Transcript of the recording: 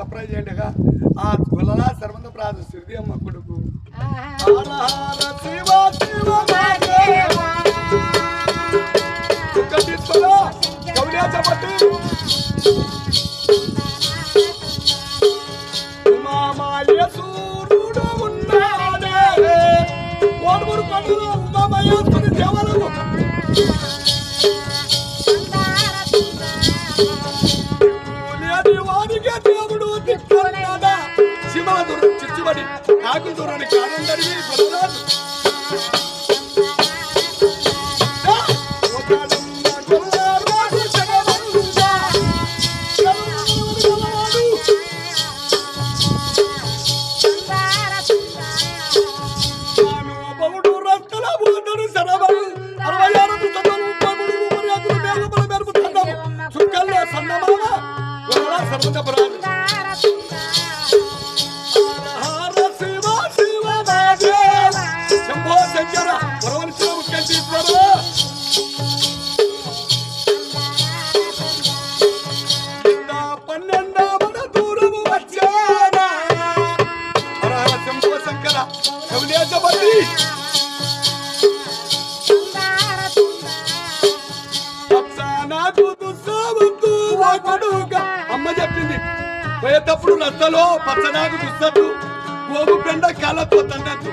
surprise చేయండిగా ఆ గొల్లల సర్వంత ప్రాజు సిరిది అమ్మ కొడుకు చెప్పట్టి ఉమామాయ సూర్యుడు ఉన్నాడే ఓడుగురు కన్నులు ఉమామయేశ్వరి దేవలకు వాడికే దేవుడు దిక్కున్నాడా సింహ దూరం చిచ్చుబడి కాకుల దూరాన్ని కాలం జరిగి గొల్లరాజు అమ్మ చెప్పింది పోయేటప్పుడు రస్తలో పచ్చనాకు దుస్తట్టు గోగు పెండ కాళ్ళతో తన్నట్టు